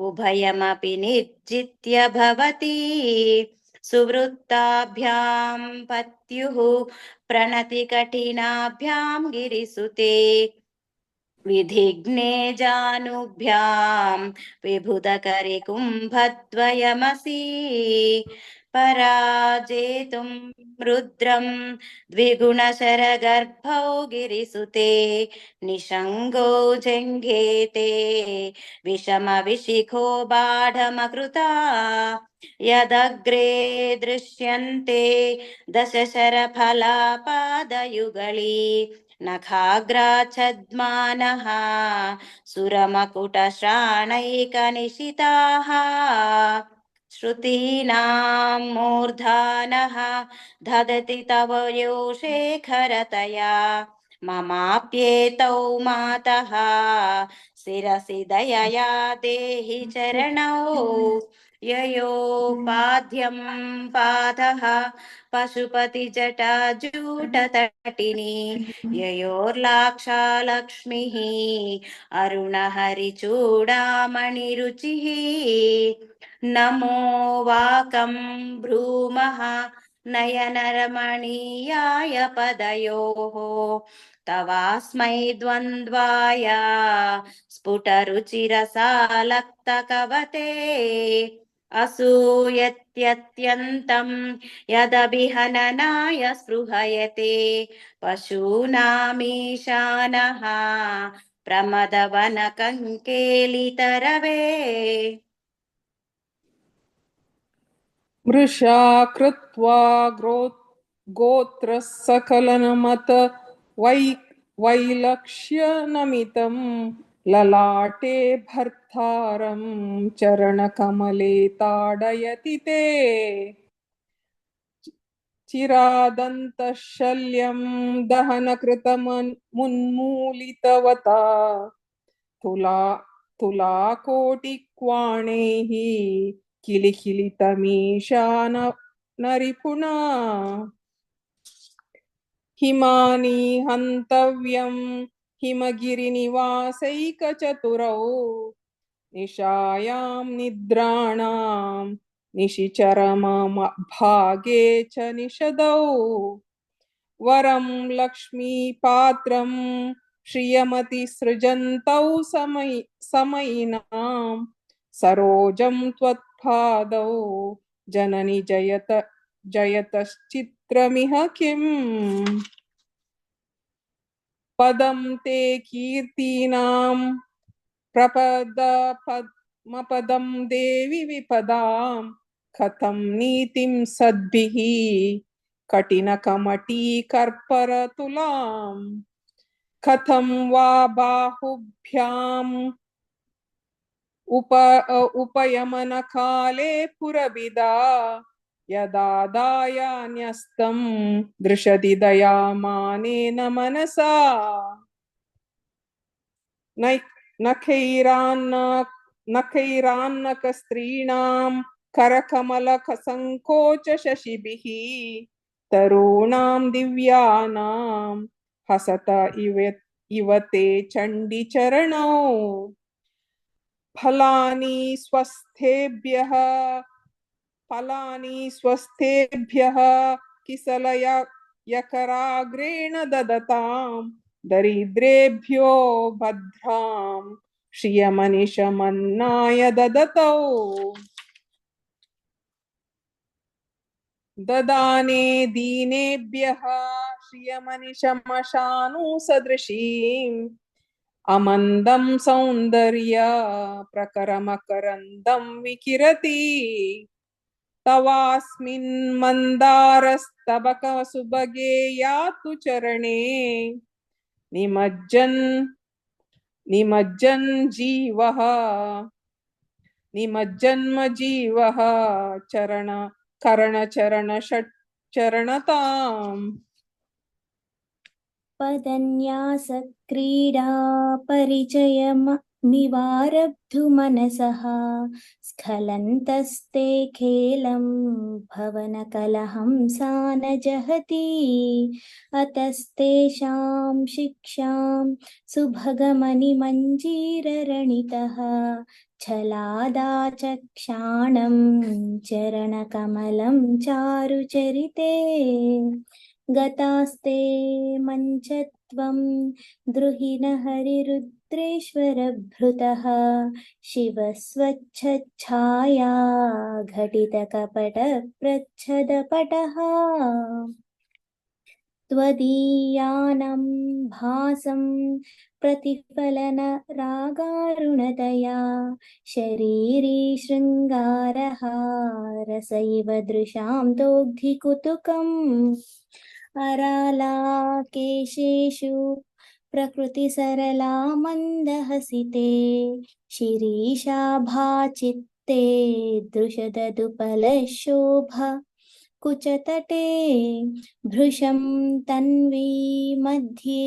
उभयमपि निर्जित्य भवति सुवृत्ताभ्यां पत्युः प्रणतिकठिनाभ्यां गिरिसुते विधिघ्ने जानुभ्यां विबुधकरिकुम्भद्वयमसि पराजेतुं रुद्रं द्विगुणशरगर्भौ गिरिसुते निषङ्गो जङ्घेते विषमविशिखो बाढमकृता यदग्रे दृश्यन्ते दशशरफलापादयुगळी नखाग्राच्छद्मानः सुरमकुटश्राणैकनिशिताः श्रुतीनां मूर्धानः ददति तव यो शेखरतया ममाप्येतौ मातः शिरसि दयया देहि चरणौ ययोपाद्यं पादः पशुपतिजटाजूटतटिनी ययोर्लाक्षा लक्ष्मीः अरुणहरिचूडामणिरुचिः नमो वाकं भ्रूमः नयनरमणीयाय पदयोः तवास्मै द्वन्द्वाय स्फुटरुचिरसालक्तकवते असूयत्यत्यन्तं यदभिहननाय स्पृहयते पशूनामीशानः प्रमदवनकङ्केलितरवे मृषा कृत्वा गोत्रसकलनमत वैलक्ष्यनमितं ललाटे भर्तारं चरणकमले ताडयति ते चिरादन्तशल्यं दहनकृतमुन्मूलितवता तुलाकोटिक्वाणैः किलिकिलितमीशान नरिपुणा हिमानि हन्तव्यं हिमगिरिनिवासैकचतुरौ निशायां निद्राणां निशिचरमभागे च निषदौ वरं लक्ष्मीपात्रं श्रियमतिसृजन्तौ समयिनां सरोजं त्वत्पादौ जननि जयतश्चित्रमिह किम् पदं ते कीर्तीनां प्रपदपद्मपदं देवि विपदां कथं नीतिं सद्भिः कठिनकमटीकर्परतुलां कथं वा बाहुभ्याम् उपयमनकाले पुरविदा यदादायान्यस्तं दृशति दयामानेन मनसा नखैरान्नकस्त्रीणां करकमलसङ्कोच शशिभिः तरूणां दिव्यानां हसत इव ते चण्डीचरणौ फलानि स्वस्थेभ्यः किसलयकराग्रेण ददतां दरिद्रेभ्यो भद्रां श्रियमनिशमन्नाय ददतौ ददाने दीनेभ्यः श्रियमनिशमशानुसदृशीम् अमन्दं सौन्दर्य प्रकरमकरन्दं विकिरति तवास्मिन् मन्दारस्तबकसुभगे यातु चरणे निमज्जन् जीवः करणचरण षट्चरणताम् पदन्यासक्रीडा परिचयमिवारब्धु मनसः स्खलन्तस्ते खेलं भवनकलहं सा न जहति अतस्तेषां शिक्षां सुभगमणिमञ्जीररणितः छलादाचक्षाणं चरणकमलं चारुचरिते गतास्ते मञ्चत्वं द्रुहिण हरिरुद्रेश्वरभृतः शिवस्वच्छच्छाया घटितकपटप्रच्छदपटः त्वदीयानं भासं प्रतिफलन रागारुणतया शरीरी शृङ्गारः रस इव दृशां दोग्धिकुतुकम् अरालाकेशेषु प्रकृतिसरला मन्दहसिते शिरीषाभाचित्ते दृशददुपलशोभा कुचतटे भृशं तन्वी मध्ये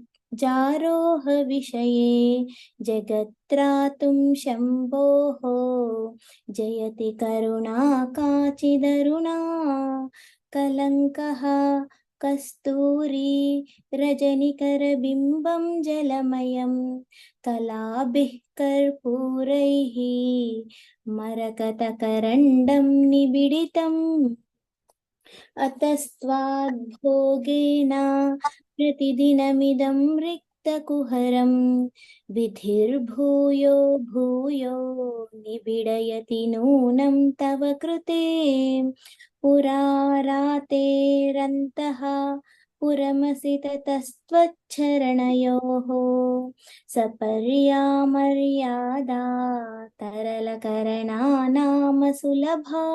पृथुरुरसिजारोह विषये जगत्रातुं शम्भोः जयति करुणा काचिदरुणा कलङ्कः कस्तूरी रजनिकरबिम्बं जलमयं कलाभिः कर्पूरैः मरकतकरण्डं निबिडितम् अतस्त्वाद्भोगेन प्रतिदिनमिदं रिक्तकुहरं विधिर्भूयो भूयो निबिडयति नूनं तव कृते पुरारातेरन्तः पुरमसि ततस्त्वच्चरणयोः सपर्या मर्यादा तरलकरणा नाम सुलभा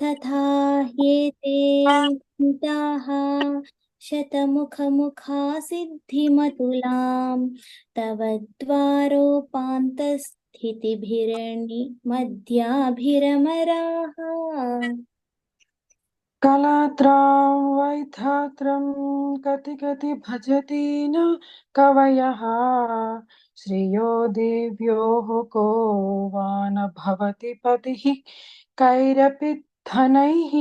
तथा ह्येते स्मिताः शतमुखमुखा सिद्धिमतुलां तव द्वारोपान्तस्थितिभिर्निमध्याभिरमराः कलात्रां वैधात्रं कति कति भजति न कवयः श्रियो देव्योः को वा न भवति पतिः कैरपि धनैः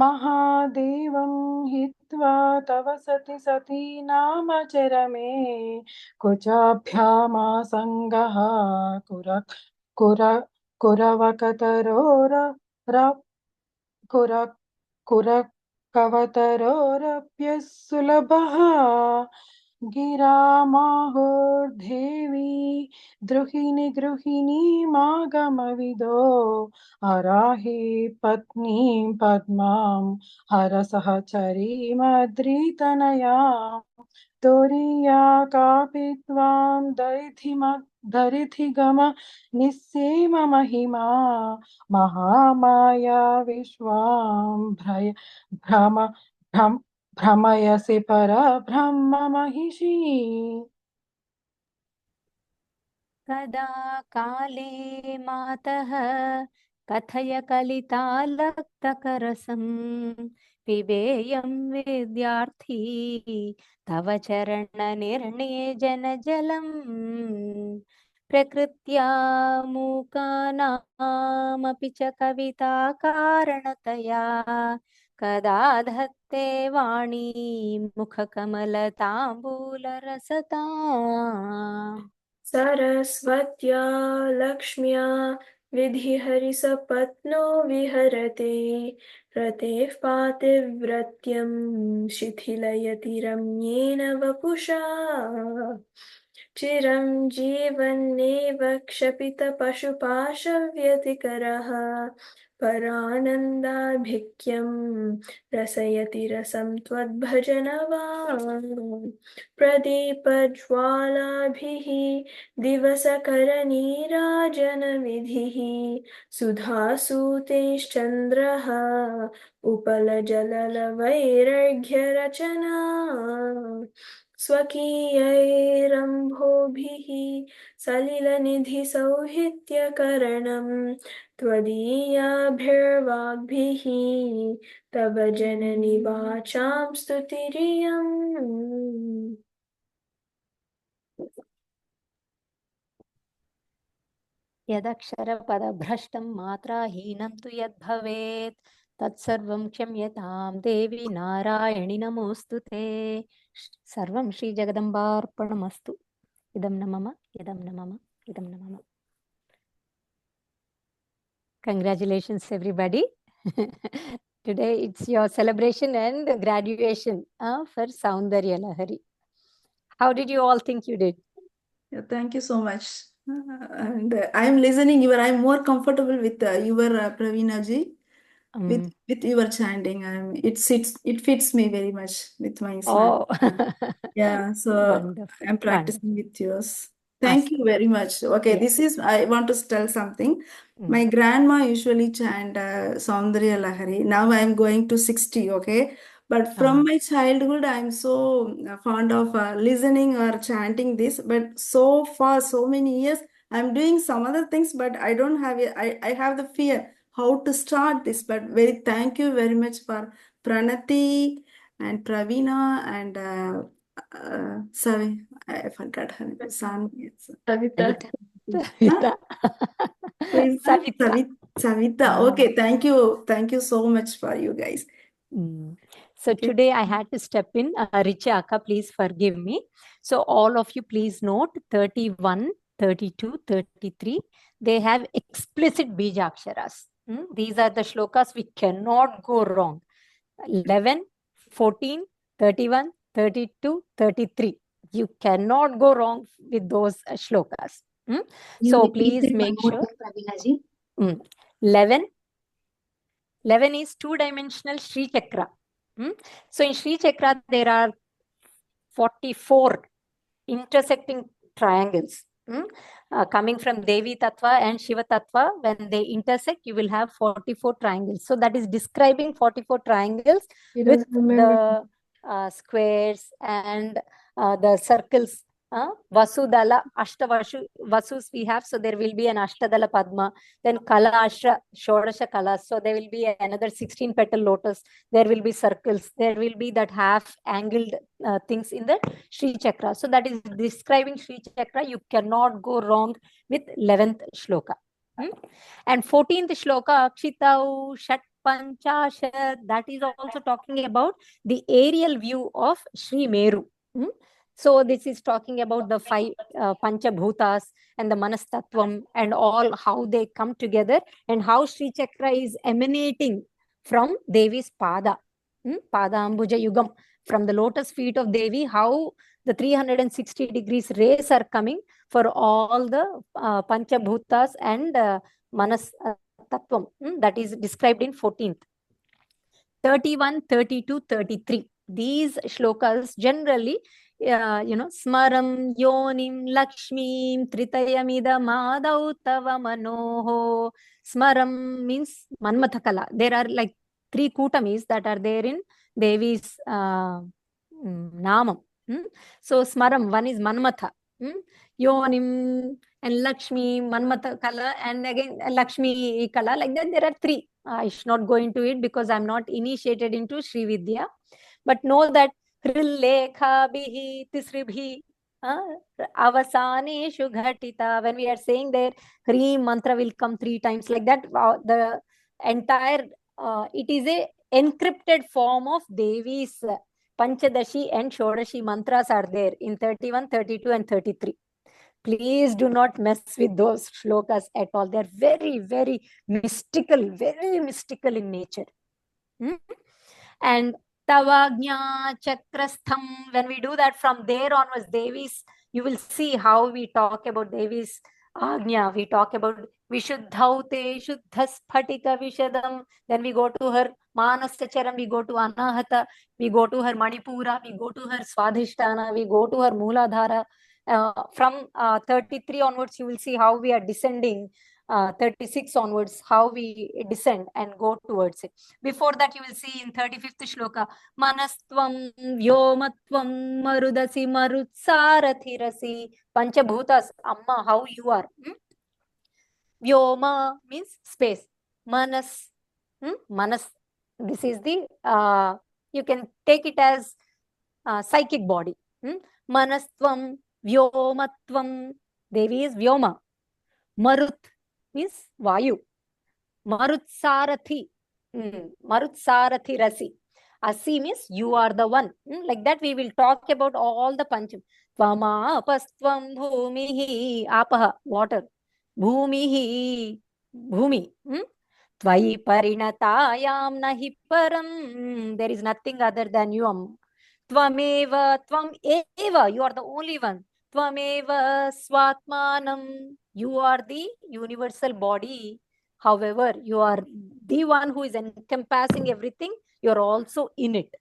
महादेवं हित्वा तव सति सती नाम चरमे कुचाभ्यामासङ्गः कुरकवतरोरप्यः सुलभः गिरामाहुर्देवी द्रुहिणी गृहिणीमागमविदो अराहि पत्नीं पद्मां हरसहचरीमद्रितनयां तुरीया कापि त्वां दरिधिगम निस्सीम महिमा महामाया विश्वां भ्रमयसि परब्रह्म महिषी कदा काले मातः कथय कलितालक्तकरसं पिबेयं विद्यार्थी तव चरणनिर्णेजनजलम् प्रकृत्या मूकानामपि च कविताकारणतया कदा धत्ते वाणी मुखकमलताम्बूलरसता सरस्वत्या लक्ष्म्या विधिहरिसपत्नो विहरते रतेः पातिव्रत्यं शिथिलयति रम्येन वपुषा चिरं जीवन्नेव क्षपितपशुपाशव्यतिकरः परानन्दाभिक्यं रसयति रसं त्वद्भजनवान् प्रदीपज्वालाभिः दिवसकरनीराजनविधिः सुधासूतेश्चन्द्रः उपलजललवैरर्घ्यरचना स्वकीयैरम्भोभिः सलिलनिधिसौहित्यकरणं त्वदीयाभिर्वाग्भिः तव जननि वाचां स्तुतिरियम् यदक्षरपदभ्रष्टं मात्राहीनं तु यद्भवेत् तत्सर्वं क्षम्यतां देवी नारायणि नमोऽस्तु ते। सर्वं श्रीजगदम्बार्पणमस्तु। इदं न मम इदं न मम इदं न मम। Congratulations everybody. Today it's your celebration and graduation for Saundarya Lahari. How did you all think you did? Thank you so much. And I'm listening. I'm more comfortable with your Praveena ji, with your chanting. It fits me very much with my smile. Yeah, so Wonderful. I'm practicing with yours. Thank you very much. Okay, I want to tell something. My grandma usually chant Saundarya Lahari. Now I'm going to 60, okay? But from my childhood, I'm so fond of listening or chanting this. But so far, so many years, I'm doing some other things, but I don't have it. I have the fear how to start this. But thank you very much for Pranati and Praveena and sorry, I forgot her name. Savita. Savita. Okay, thank you so much for you guys. So today I had to step in. Richa Akka, please forgive me. So all of you please note 31, 32, 33. They have explicit Bijaksharas. These are the shlokas we cannot go wrong. 11, 14, 31, 32, 33. You cannot go wrong with those shlokas. So please make sure. 11 is two-dimensional Sri Chakra. So in Sri Chakra, there are 44 intersecting triangles. Coming from Devi Tattva and Shiva Tattva, when they intersect, you will have 44 triangles. So that is describing 44 triangles with the squares and the circles. Vasudala, Vasus we have, so there will be an Ashtadala Padma, then Kala Ashra, Shodasha Kalas, so there will be another 16 petal lotus, there will be circles, there will be that half angled things in the Sri Chakra. So that is describing Sri Chakra. You cannot go wrong with 11th shloka. And 14th shloka, Akshitau Shat Panchashat, that is also talking about the aerial view of Sri Meru. So this is talking about the 5 Panchabhutas and the Manas Tattvam and all, how they come together and how Sri Chakra is emanating from Devi's Pada, Pada Ambuja Yugam, from the lotus feet of Devi, how the 360 degrees rays are coming for all the Panchabhutas and Manas Tattvam. That is described in 14th. 31, 32, 33. These shlokas generally, Smaram Yonim Lakshmim Tritayamida Madau Tava Manoho. Smaram means Manmathakala. There are like 3 Kutamis that are there in Devi's Namam. So Smaram, one is Manmatha. Yonim and Lakshmi, Manmatha Kala, and again Lakshmi Kala. Like that, there are 3. I should not go into it because I'm not initiated into Sri Vidya. But know that Hrillekhabhihi Tisribhi Avasaneshu Ghatita. When we are saying there, Hri mantra will come 3 times. Like that, the entire, it is a encrypted form of Devi's Panchadashi and Shodashi mantras are there in 31, 32 and 33. Please do not mess with those shlokas at all. They're very, very mystical in nature. And Tavagnya Chakrastham, when we do that from there onwards, Devi's, you will see how we talk about Devi's Agnya. We talk about Vishuddhaute, Shuddhasphatika Vishadam. Then we go to her Manasacharam, we go to Anahata, we go to her Manipura, we go to her Swadhisthana, we go to her Mooladhara. From 33 onwards, you will see how we are descending. 36 onwards, how we descend and go towards it. Before that, you will see in 35th shloka, Manastvam Vyomatvam Marudasi Marutsarathirasi. Panchabhutas, Amma, how you are. Vyoma means space. Manas, Manas, this is the, you can take it as psychic body. Manastvam Vyomatvam, Devi is Vyoma. Marut means Vayu. Marutsarathi. Marutsarathi Rasi. Asi means you are the one. Like that we will talk about all the Pancham. Tvama apastvam bhumihi. Apaha, water. Bhumihi, Bhumi. Tvayi parinatayam nahi param. There is nothing other than you. Tvameva, Tvam eva. You are the only one. Tvameva Swatmanam. You are the universal body. However, you are the one who is encompassing everything. You are also in it.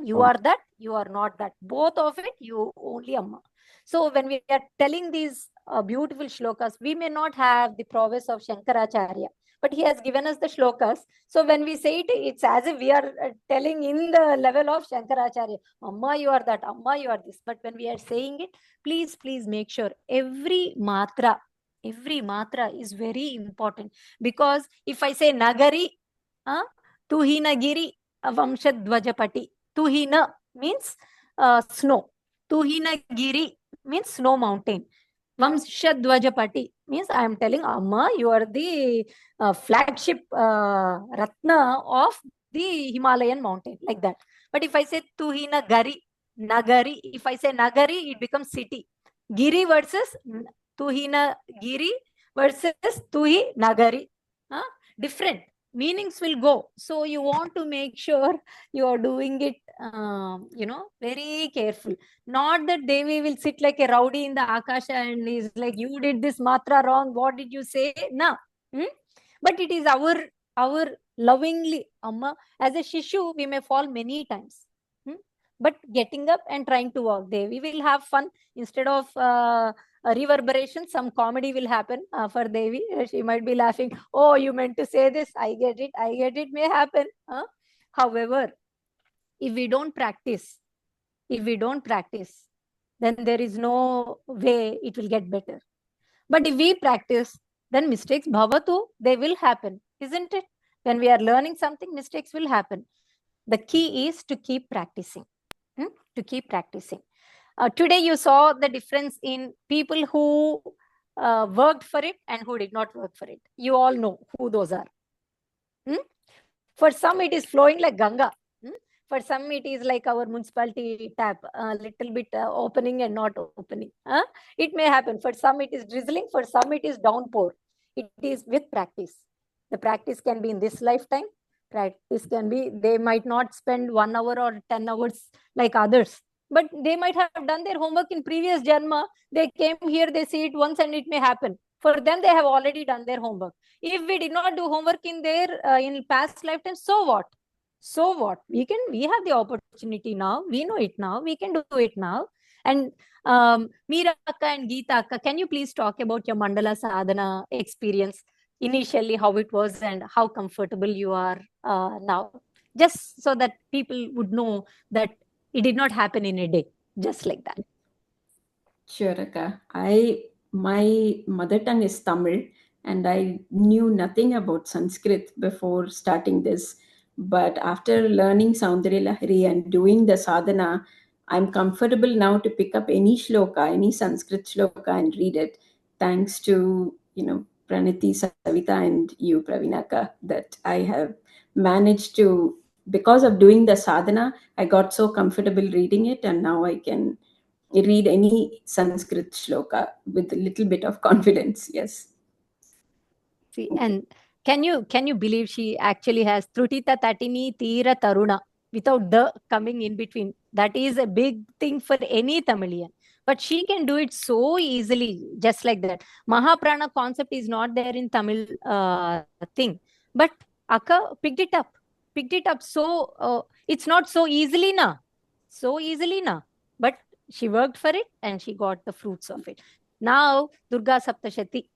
You are that, you are not that. Both of it, you only Amma. So when we are telling these beautiful shlokas, we may not have the prowess of Shankaracharya, but he has given us the shlokas. So when we say it, it's as if we are telling in the level of Shankaracharya. Amma, you are that. Amma, you are this. But when we are saying it, please make sure every matra is very important. Because if I say Nagari, Tuhinagiri Vamshadvajapati. Tuhina means snow. Tuhinagiri means snow mountain. Vamshadvajapati means I am telling Amma, you are the flagship Ratna of the Himalayan mountain, like that. But if I say Tuhinagari, Nagari, if I say Nagari, it becomes city. Giri versus Tuhinagiri versus Tuhi Nagari. Different meanings will go. So you want to make sure you are doing it, very careful. Not that Devi will sit like a rowdy in the Akasha and is like, you did this matra wrong. What did you say? No. But it is our lovingly, Amma. As a Shishu, we may fall many times. But getting up and trying to walk, Devi will have fun. Instead of a reverberation, some comedy will happen for Devi. She might be laughing. Oh, you meant to say this. I get it may happen. However, if we don't practice, then there is no way it will get better. But if we practice, then mistakes, bhavatu, they will happen, isn't it? When we are learning something, mistakes will happen. The key is to keep practicing. Today you saw the difference in people who worked for it and who did not work for it. You all know who those are. For some, it is flowing like Ganga. For some, it is like our municipality tap, a little bit opening and not opening. It may happen. For some, it is drizzling. For some, it is downpour. It is with practice. The practice can be in this lifetime. Practice can be, they might not spend 1 hour or 10 hours like others. But they might have done their homework in previous Janma. They came here, they see it once and it may happen. For them, they have already done their homework. If we did not do homework in their in past lifetime, so what? So what? We have the opportunity now. We know it now. We can do it now. And Meera Akka and Geeta Akka, can you please talk about your Mandala Sadhana experience? Initially, how it was and how comfortable you are now. Just so that people would know that it did not happen in a day, just like that. Sure, Akka. My mother tongue is Tamil, and I knew nothing about Sanskrit before starting this. But after learning Saundarya Lahari and doing the sadhana, I'm comfortable now to pick up any shloka, any Sanskrit shloka and read it. Thanks to, Praniti, Savita, and you, Pravinaka, that I have managed to, because of doing the sadhana, I got so comfortable reading it, and now I can read any Sanskrit shloka with a little bit of confidence. Yes. See, and can you believe she actually has Trutita Tatini Tira Taruna without the coming in between? That is a big thing for any Tamilian. But she can do it so easily, just like that. Mahaprana concept is not there in Tamil thing. But Akka picked it up. So it's not so easily na. But she worked for it and she got the fruits of it. Now, Durga Saptashati.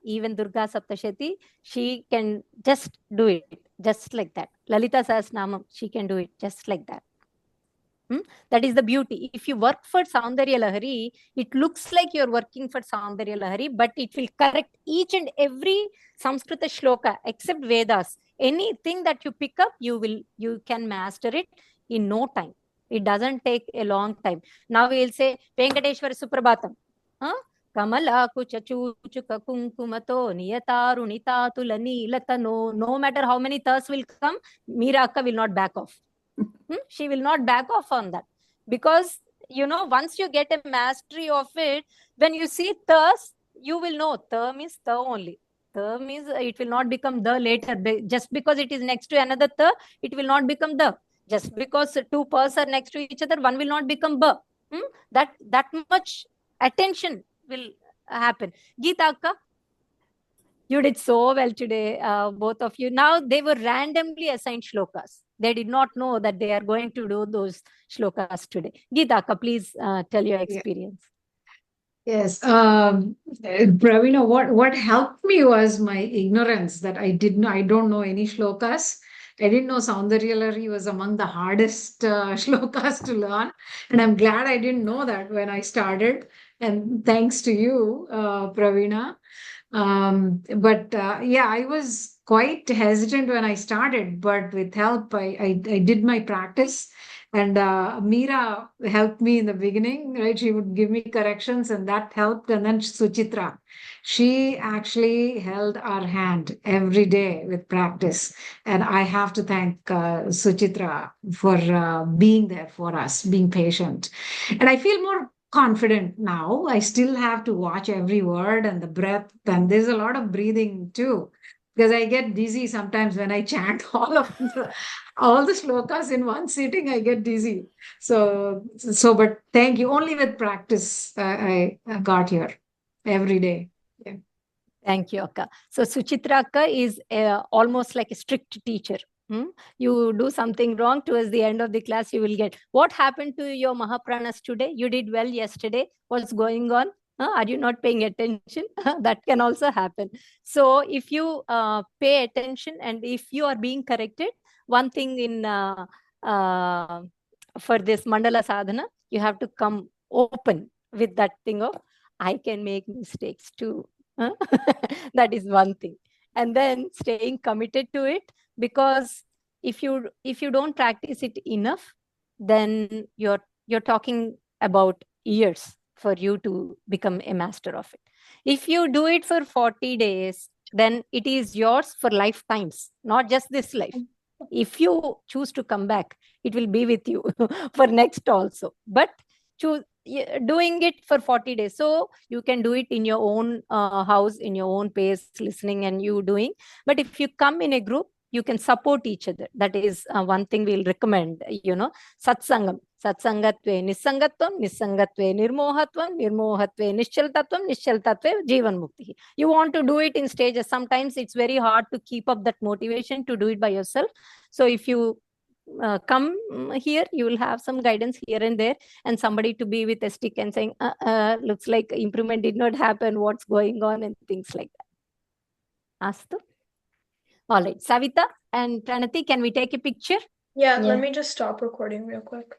Even Durga Saptashati, she can just do it, just like that. Lalita Sahasranamam, she can do it just like that. That is the beauty. If you work for Saundarya Lahari, it looks like you're working for Saundarya Lahari, but it will correct each and every Samskrita shloka except Vedas. Anything that you pick up, you can master it in no time. It doesn't take a long time. Now we'll say Venkateshwara Suprabhatam. Kamala kuchachuchuka kunkumato niyatarunita tulanilatano. No matter how many thas will come, Meera Akka will not back off. She will not back off on that. Because, once you get a mastery of it, when you see thas, you will know tha means tha only. Tha means it will not become the later. Just because it is next to another tha, it will not become the. Just because two pers are next to each other, one will not become ba. That much attention will happen. Geeta Akka, you did so well today, both of you. Now they were randomly assigned shlokas. They did not know that they are going to do those shlokas today. Geeta Akka, please tell your experience. Yes, Pravina, what helped me was my ignorance that I don't know any shlokas. I didn't know Saundarya Lahari was among the hardest shlokas to learn. And I'm glad I didn't know that when I started. And thanks to you, Pravina. I was quite hesitant when I started, but with help, I did my practice. And Meera helped me in the beginning, right? She would give me corrections and that helped. And then Suchitra, she actually held our hand every day with practice. And I have to thank Suchitra for being there for us, being patient. And I feel more confident now. I still have to watch every word and the breath. And there's a lot of breathing too. Because I get dizzy sometimes when I chant all the shlokas in one sitting, I get dizzy. But thank you. Only with practice I got here every day. Yeah. Thank you, Akka. So Suchitra Akka is almost like a strict teacher. You do something wrong, towards the end of the class, you will get, what happened to your Mahapranas today? You did well yesterday. What's going on? Are you not paying attention? That can also happen. So if you pay attention and if you are being corrected, one thing in for this Mandala Sadhana, you have to come open with that thing of, I can make mistakes too. That is one thing. And then staying committed to it, because if you don't practice it enough, then you're talking about years for you to become a master of it. If you do it for 40 days, then it is yours for lifetimes, not just this life. If you choose to come back, it will be with you for next also. But doing it for 40 days. So you can do it in your own house, in your own pace, listening and you doing. But if you come in a group, you can support each other. That is one thing we'll recommend, Satsangam. Satsangatve Nisangatvam, Nisangatve Nirmohatvam, Nirmohatve Nischaltatvam, Nischaltatve Jivan Mukti. You want to do it in stages. Sometimes it's very hard to keep up that motivation to do it by yourself. So if you come here, you will have some guidance here and there, and somebody to be with a stick and saying, looks like improvement did not happen, what's going on, and things like that. Astu? All right, Savita and Pranati, can we take a picture? Yeah, let me just stop recording real quick.